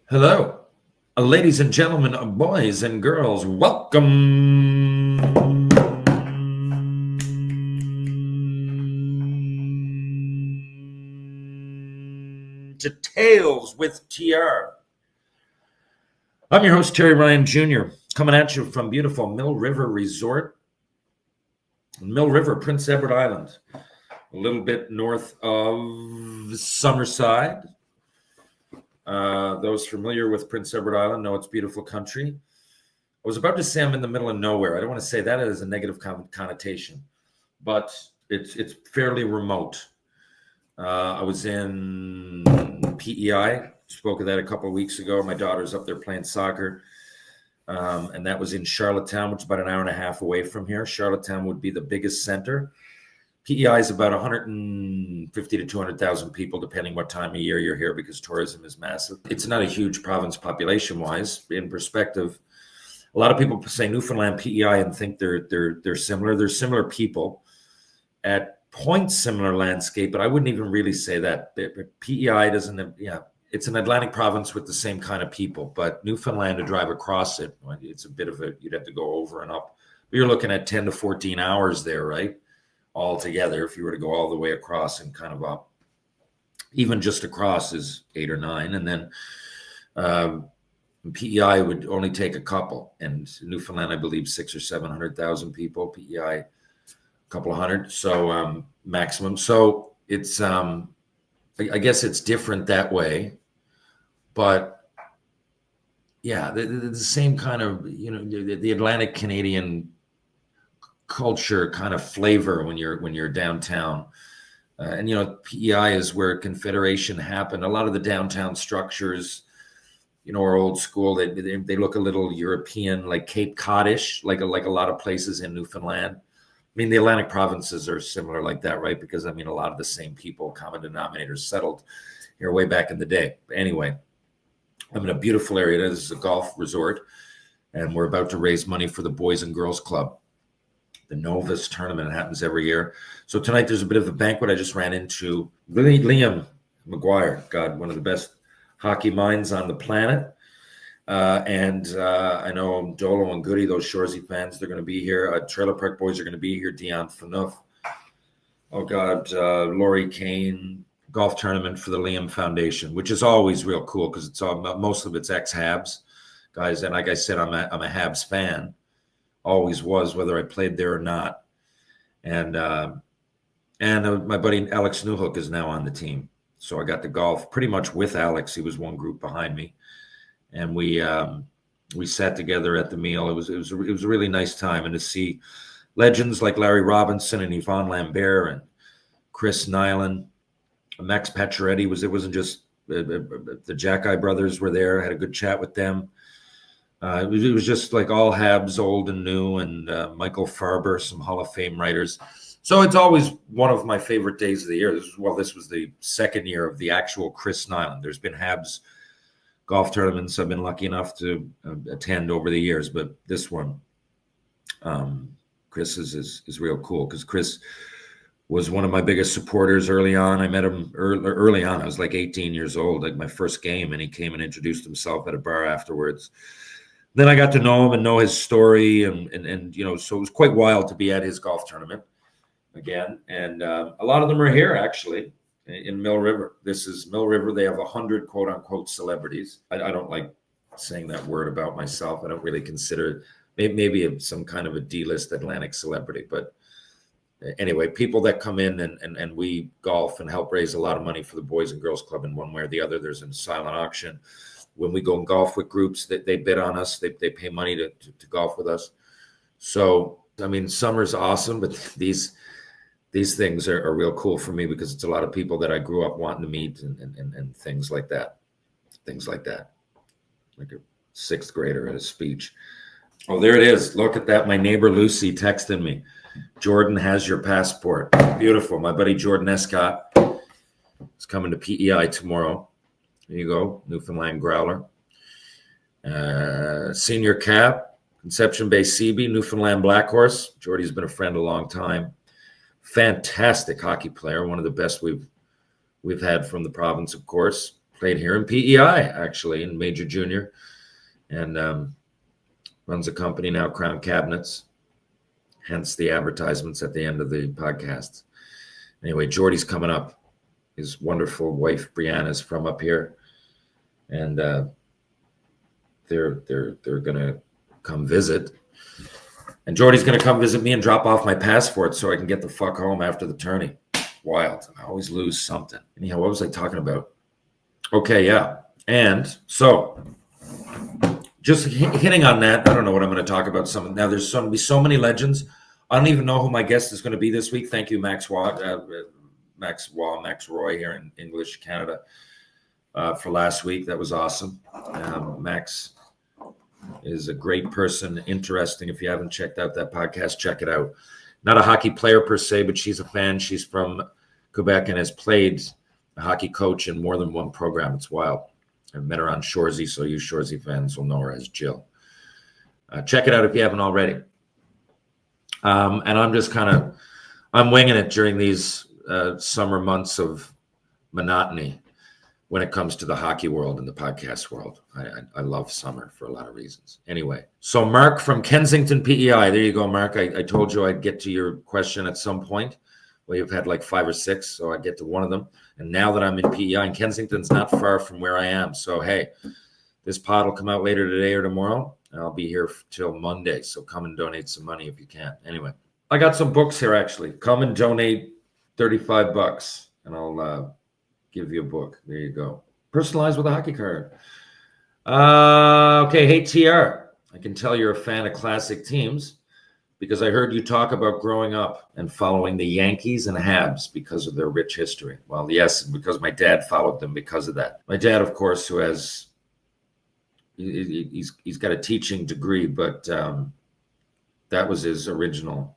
Hello, ladies and gentlemen, boys and girls. Welcome to Tales with TR. I'm your host, Terry Ryan Jr., coming at you from beautiful Mill River Resort, Mill River, Prince Edward Island, a little bit north of Summerside. Those familiar with Prince Edward Island know it's beautiful country. I was about to say I'm in the middle of nowhere. I don't want to say that as a negative connotation, but it's fairly remote. I was in PEI, spoke of that a couple of weeks ago. My daughter's up there playing soccer, and that was in Charlottetown, which is about an hour and a half away from here. Charlottetown would be the biggest center. PEI is about 150 to 200,000 people, depending what time of year you're here, because tourism is massive. It's not a huge province population-wise. In perspective, a lot of people say Newfoundland, PEI, and think they're similar. They're similar people at points, similar landscape, but I wouldn't even really say that. PEI doesn't. It's an Atlantic province with the same kind of people, but Newfoundland, to drive across it, it's a bit of you'd have to go over and up. But you're looking at 10 to 14 hours there, right? Altogether, if you were to go all the way across and kind of up, even just across is 8 or 9, and then PEI would only take a couple, and Newfoundland, I believe, 600,000 or 700,000 people. PEI, a couple of hundred, so maximum. So it's, I guess it's different that way, but yeah, the same kind of, the Atlantic Canadian culture kind of flavor when you're downtown, and PEI is where Confederation happened. A lot of the downtown structures, are old school. They look a little European, like Cape Cod-ish, like a lot of places in Newfoundland. I mean, the Atlantic provinces are similar like that, right? Because a lot of the same people, common denominators, settled here way back in the day. But anyway, I'm in a beautiful area. This is a golf resort, and we're about to raise money for the Boys and Girls Club. The Novus tournament happens every year. So tonight there's a bit of a banquet. I just ran into Liam McGuire, God, one of the best hockey minds on the planet. And I know Dolo and Goody, those Shoresy fans, they're going to be here. Trailer Park Boys are going to be here. Dion Phaneuf. Oh, God, Laurie Kane. Golf tournament for the Liam Foundation, which is always real cool because it's all, most of it's ex-Habs guys. And like I said, I'm a Habs fan. Always was, whether I played there or not. And my buddy Alex Newhook is now on the team. So I got to golf pretty much with Alex. He was one group behind me. And we sat together at the meal. It was a really nice time. And to see legends like Larry Robinson and Yvonne Lambert and Chris Nyland, Max Pacioretty, it wasn't just the Jackeye brothers were there. I had a good chat with them. It was just like all Habs, old and new, and Michael Farber, some Hall of Fame writers. So it's always one of my favorite days of the year. This was the second year of the actual Chris Nyland. There's been Habs golf tournaments I've been lucky enough to attend over the years, but this one, Chris is real cool because Chris was one of my biggest supporters early on. I met him early on. I was like 18 years old, like my first game, and he came and introduced himself at a bar afterwards. Then I got to know him and know his story, and so it was quite wild to be at his golf tournament again. And a lot of them are here actually in Mill River. This is Mill River. They have 100 quote unquote celebrities. I don't like saying that word about myself. I don't really consider it maybe some kind of a D-list Atlantic celebrity, but anyway, people that come in and we golf and help raise a lot of money for the Boys and Girls Club in one way or the other. There's a silent auction. When we go and golf with groups, that they bid on us, they pay money to golf with us. So, summer's awesome, but these things are real cool for me because it's a lot of people that I grew up wanting to meet and things like that. Things like that. Like a sixth grader at a speech. Oh, there it is. Look at that. My neighbor Lucy texted me. Jordan has your passport. Beautiful. My buddy Jordan Escott is coming to PEI tomorrow. There you go, Newfoundland Growler. Senior Cap, Conception Bay CB, Newfoundland Black Horse. Jordy's been a friend a long time. Fantastic hockey player, one of the best we've had from the province, of course. Played here in PEI, actually, in Major Junior, and runs a company now, Crown Cabinets, hence the advertisements at the end of the podcast. Anyway, Jordy's coming up. His wonderful wife, Brianna's from up here, and they're going to come visit. And Jordy's going to come visit me and drop off my passport so I can get the fuck home after the tourney. Wild. I always lose something. Anyhow, what was I talking about? Okay, yeah. And so, just hitting on that, I don't know what I'm going to talk about. Now, there's going to be so many legends. I don't even know who my guest is going to be this week. Thank you, Max Roy here in English Canada for last week. That was awesome. Max is a great person, interesting. If you haven't checked out that podcast, check it out. Not a hockey player per se, but she's a fan. She's from Quebec and has played a hockey coach in more than one program. It's wild. I met her on Shoresy, so you Shoresy fans will know her as Jill. Check it out if you haven't already. And I'm winging it during these summer months of monotony when it comes to the hockey world and the podcast world. I love summer for a lot of reasons. Anyway, so Mark from Kensington, PEI. There you go, Mark. I told you I'd get to your question at some point. Well, you've had like 5 or 6, so I get to one of them. And now that I'm in PEI, and Kensington's not far from where I am. So, hey, this pod will come out later today or tomorrow, and I'll be here till Monday. So come and donate some money if you can. Anyway, I got some books here, actually. Come and donate $35, and I'll give you a book. There you go. Personalized with a hockey card. Okay, hey, TR. I can tell you're a fan of classic teams because I heard you talk about growing up and following the Yankees and Habs because of their rich history. Well, yes, because my dad followed them because of that. My dad, of course, who has, he's got a teaching degree, but that was his original.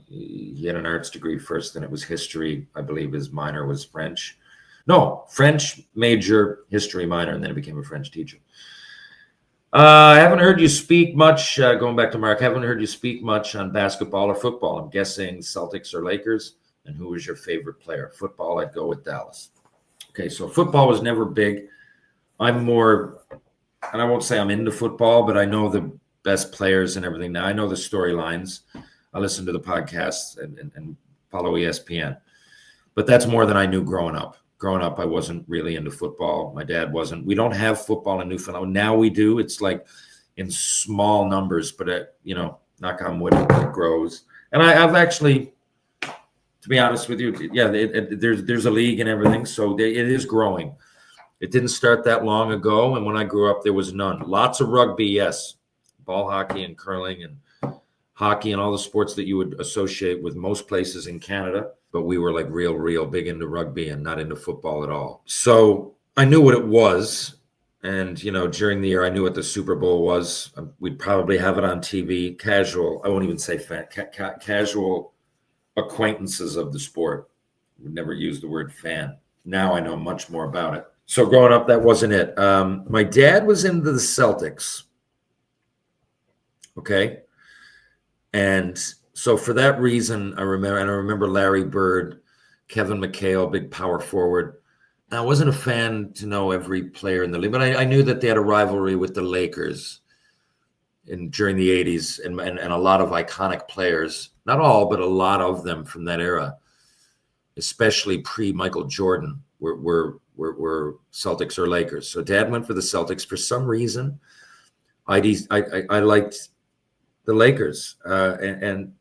He had an arts degree first, then it was history. I believe his minor was French. No, French major, history minor, and then he became a French teacher. I haven't heard you speak much, going back to Mark, I haven't heard you speak much on basketball or football. I'm guessing Celtics or Lakers. And who was your favorite player? Football, I'd go with Dallas. Okay, so football was never big. I'm more, and I won't say I'm into football, but I know the best players and everything. Now I know the storylines. I listen to the podcasts and follow ESPN. But that's more than I knew growing up. Growing up, I wasn't really into football. My dad wasn't. We don't have football in Newfoundland. Now we do. It's like in small numbers, but knock on wood, it grows. And I've actually, to be honest with you, yeah, there's a league and everything, so it is growing. It didn't start that long ago, and when I grew up, there was none. Lots of rugby, yes, ball hockey and curling and hockey and all the sports that you would associate with most places in Canada. But we were like real big into rugby and not into football at all. So I knew what it was. And, during the year, I knew what the Super Bowl was. We'd probably have it on TV. Casual, I won't even say fan, casual acquaintances of the sport. Would never use the word fan. Now I know much more about it. So growing up, that wasn't it. My dad was into the Celtics. Okay. And so for that reason, I remember Larry Bird, Kevin McHale, big power forward. I wasn't a fan to know every player in the league, but I knew that they had a rivalry with the Lakers during the 80s and a lot of iconic players, not all, but a lot of them from that era, especially pre-Michael Jordan, were Celtics or Lakers. So Dad went for the Celtics. For some reason, I liked the Lakers. And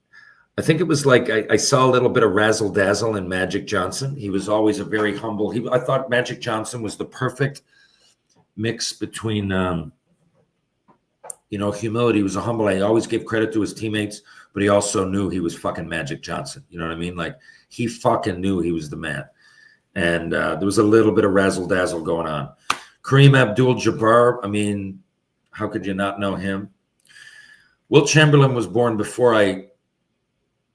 I think it was like I saw a little bit of razzle dazzle in Magic Johnson. He was always a very humble. I thought Magic Johnson was the perfect mix between, humility. He was a humble. He always gave credit to his teammates, but he also knew he was fucking Magic Johnson. You know what I mean? Like he fucking knew he was the man. And there was a little bit of razzle dazzle going on. Kareem Abdul-Jabbar. I mean, how could you not know him? Will Chamberlain was born before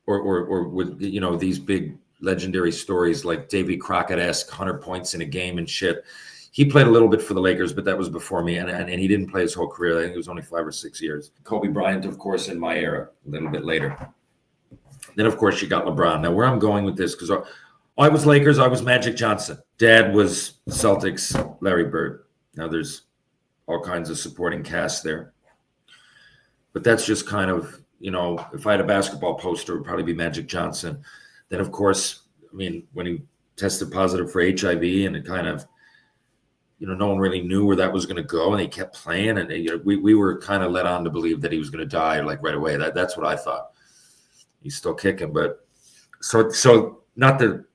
or with these big legendary stories like Davy Crockett-esque 100 points in a game and shit. He played a little bit for the Lakers, but that was before me, and he didn't play his whole career. I think it was only 5 or 6 years. Kobe Bryant, of course, in my era, a little bit later. Then, of course, you got LeBron. Now, where I'm going with this, because I was Lakers. I was Magic Johnson. Dad was Celtics, Larry Bird. Now there's all kinds of supporting cast there. But that's just kind of, if I had a basketball poster, it would probably be Magic Johnson. Then, of course, when he tested positive for HIV and it kind of, no one really knew where that was going to go, and he kept playing, and we were kind of led on to believe that he was going to die like right away. That's what I thought. He's still kicking, but so not that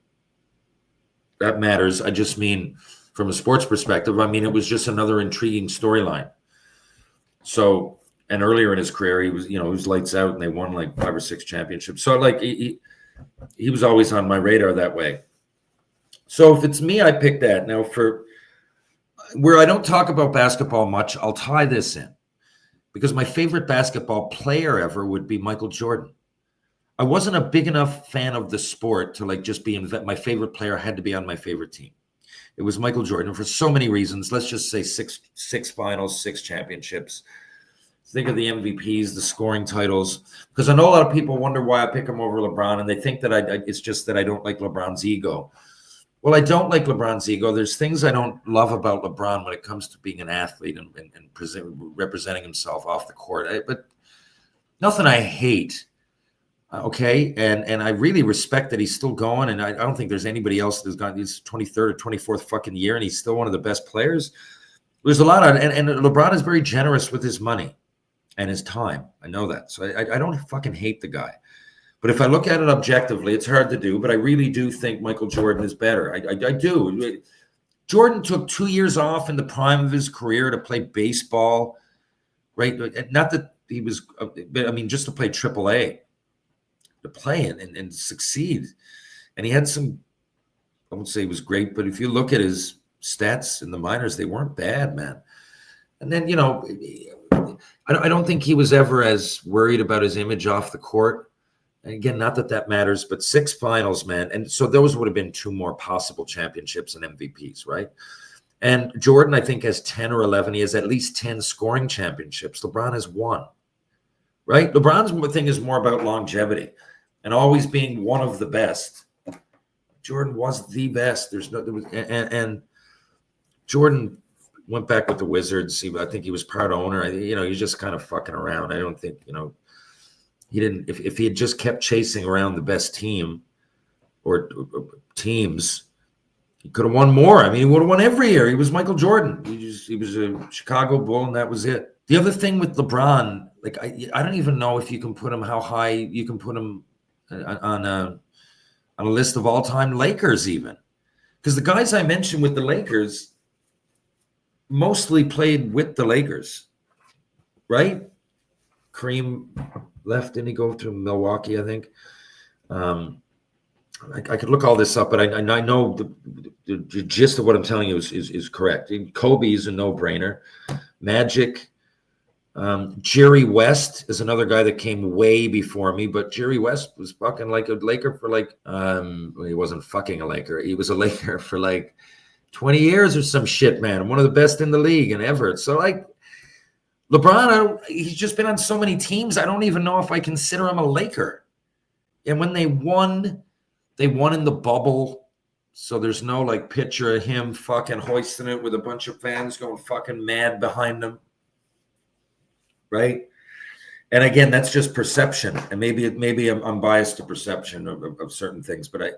matters. I just mean from a sports perspective, it was just another intriguing storyline. So, and earlier in his career, he was, he was lights out, and they won like 5 or 6 championships. So like he was always on my radar that way. So if it's me, I pick that. Now for where I don't talk about basketball much, I'll tie this in because my favorite basketball player ever would be Michael Jordan. I wasn't a big enough fan of the sport to like just be my favorite player had to be on my favorite team. It was Michael Jordan for so many reasons. Let's just say six finals, 6 championships. Think of the MVPs, the scoring titles, because I know a lot of people wonder why I pick him over LeBron, and they think that it's just that I don't like LeBron's ego. Well, I don't like LeBron's ego. There's things I don't love about LeBron when it comes to being an athlete and representing himself off the court. But nothing I hate. Okay, and I really respect that he's still going, and I don't think there's anybody else that's got his 23rd or 24th fucking year, and he's still one of the best players. There's a lot of, and LeBron is very generous with his money and his time. I know that, so I don't fucking hate the guy. But if I look at it objectively, it's hard to do, but I really do think Michael Jordan is better. I do. Jordan took 2 years off in the prime of his career to play baseball, right? Not that he was, just to play AAA, to play and succeed. And he had some, I won't say he was great, but if you look at his stats in the minors, they weren't bad, man. And then, I don't think he was ever as worried about his image off the court. And again, not that matters, but 6 finals, man. And so those would have been 2 more possible championships and MVPs, right? And Jordan, I think, has 10 or 11. He has at least 10 scoring championships. LeBron has 1, right? LeBron's thing is more about longevity and always being one of the best. Jordan was the best. And Jordan went back with the Wizards. I think he was part owner. He's just kind of fucking around. I don't think, he didn't, if he had just kept chasing around the best team or teams, he could have won more. He would have won every year. He was Michael Jordan. He was a Chicago Bull, and that was it. The other thing with LeBron, like I don't even know if you can put him, how high you can put him on a list of all-time Lakers even. Because the guys I mentioned with the Lakers mostly played with the Lakers, right? Kareem left, didn't he go to Milwaukee, I think? I could look all this up, but I know the gist of what I'm telling you is correct. Kobe is a no-brainer. Magic. Jerry West is another guy that came way before me, but Jerry West was fucking like a Laker for he wasn't fucking a Laker. He was a Laker for 20 years or some shit, man. One of the best in the league and ever. So LeBron, he's just been on so many teams. I don't even know if I consider him a Laker. And when they won in the bubble. So there's no picture of him fucking hoisting it with a bunch of fans going fucking mad behind him. Right. And again, that's just perception. And maybe I'm biased to perception of certain things, but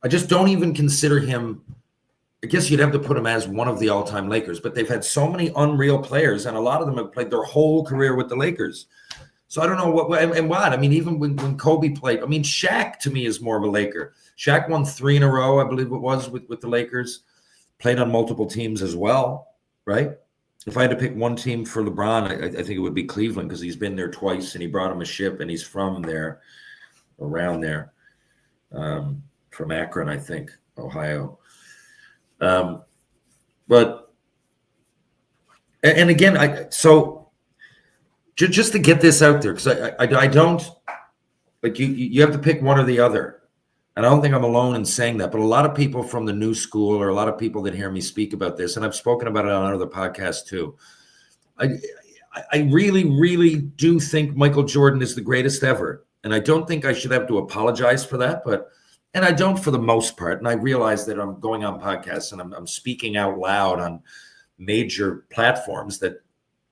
I just don't even consider him. I guess you'd have to put him as one of the all-time Lakers, but they've had so many unreal players, and a lot of them have played their whole career with the Lakers. So I don't know what. Even when Kobe played, Shaq to me is more of a Laker. Shaq won 3 in a row, I believe it was, with the Lakers. Played on multiple teams as well, right? If I had to pick one team for LeBron, I think it would be Cleveland because he's been there twice and he brought him a ship and he's from there, around there, from Akron, I think, Ohio. But again, just to get this out there, because I don't you have to pick one or the other. And I don't think I'm alone in saying that, but a lot of people from the new school or a lot of people that hear me speak about this, and I've spoken about it on other podcasts too. I really, really do think Michael Jordan is the greatest ever. And I don't think I should have to apologize for that, And I don't for the most part. And I realize that I'm going on podcasts and I'm speaking out loud on major platforms that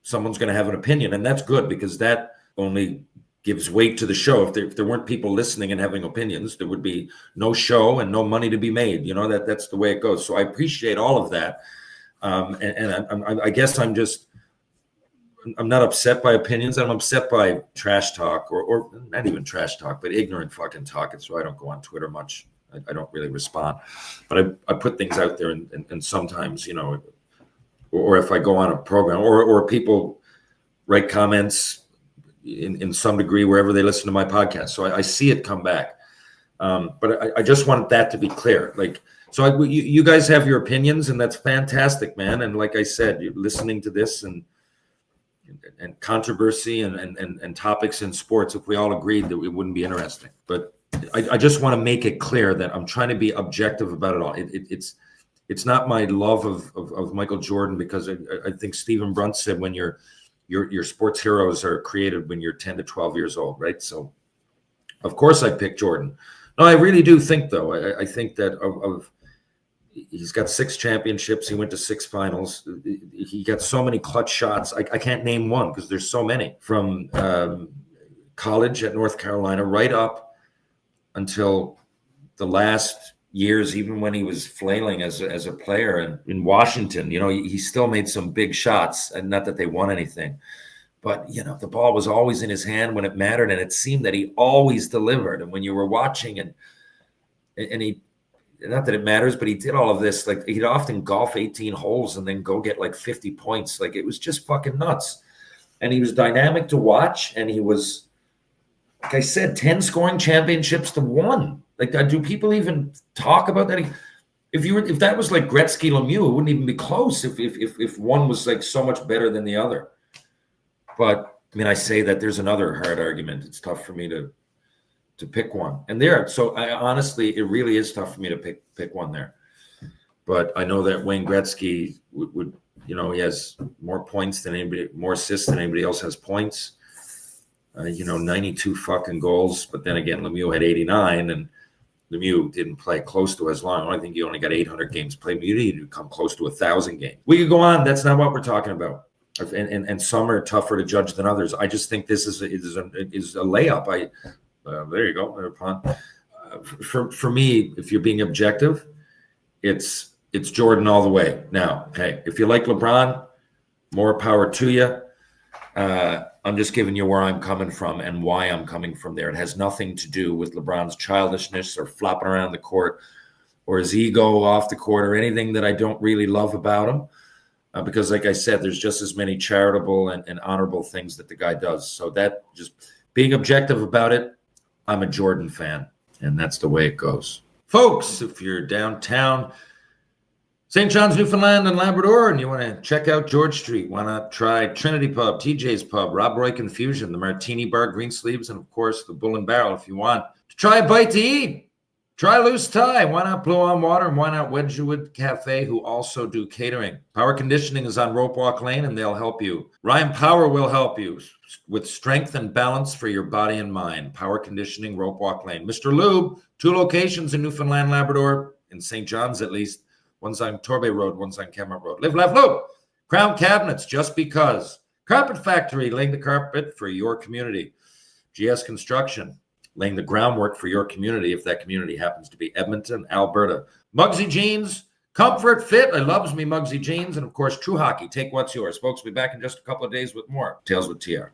someone's going to have an opinion. And that's good, because that only gives weight to the show. If there weren't people listening and having opinions, there would be no show and no money to be made. That's the way it goes. So I appreciate all of that. I guess I'm not upset by opinions. I'm upset by trash talk, or not even trash talk, but ignorant fucking talk. It's why I don't go on Twitter much. I don't really respond, but I put things out there, and sometimes, or if I go on a program, or people write comments in some degree wherever they listen to my podcast. So I see it come back. But I just want that to be clear. You guys have your opinions, and that's fantastic, man. And like I said, you're listening to this and controversy and topics in sports, if we all agreed, that it wouldn't be interesting. But I just want to make it clear that I'm trying to be objective about it all. It's not my love of Michael Jordan, because I think Stephen Brunt said when your sports heroes are created when you're 10 to 12 years old, right? So of course I picked Jordan. No, I really do think, though, I think that he's got 6 championships. He went to 6 finals. He got so many clutch shots. I can't name one, because there's so many, from college at North Carolina right up until the last years, even when he was flailing as a player. And in Washington, he still made some big shots, and not that they won anything, but the ball was always in his hand when it mattered, and it seemed that he always delivered. And when you were watching, and he, not that it matters, but he did all of this, like he'd often golf 18 holes and then go get like 50 points. Like, it was just fucking nuts. And he was dynamic to watch, and he was, like I said, 10 scoring championships to 1. Like, do people even talk about that? If that was like Gretzky, Lemieux, it wouldn't even be close if one was like so much better than the other. But I mean, I say that there's another hard argument. It's tough for me to pick one. And so I honestly, it really is tough for me to pick one there. But I know that Wayne Gretzky would he has more points than anybody, more assists than anybody else has points. 92 fucking goals. But then again, Lemieux had 89, and Lemieux didn't play close to as long. I think he only got 800 games played. You need to come close to 1,000 games. We could go on. That's not what we're talking about. And some are tougher to judge than others. I just think this is a layup. There you go. For me, if you're being objective, it's Jordan all the way. Now, hey, if you like LeBron, more power to you. I'm just giving you where I'm coming from and why I'm coming from there. It has nothing to do with LeBron's childishness or flopping around the court or his ego off the court or anything that I don't really love about him. Because like I said, there's just as many charitable and honorable things that the guy does. So that, just being objective about it, I'm a Jordan fan, and that's the way it goes. Folks, if you're downtown St. John's, Newfoundland and Labrador, and you want to check out George Street, why not try Trinity Pub, TJ's Pub, Rob Roy Confusion, the Martini Bar, Greensleeves, and of course the Bull and Barrel. If you want to try a bite to eat, try Loose Tie. Why not Blow on Water, and why not Wedgwood Cafe, who also do catering. Power Conditioning is on Rope Walk Lane, and they'll help you. Ryan Power will help you with strength and balance for your body and mind. Power Conditioning, Rope Walk Lane. Mr. Lube, 2 locations in Newfoundland, Labrador, in St. John's at least. One's on Torbay Road, one's on Cameron Road. Live, laugh, lube. Crown Cabinets, just because. Carpet Factory, laying the carpet for your community. GS Construction, laying the groundwork for your community, if that community happens to be Edmonton, Alberta. Muggsy Jeans, Comfort Fit, I loves me Muggsy Jeans, and of course True Hockey, take what's yours. Folks, we'll be back in just a couple of days with more Tales with TR.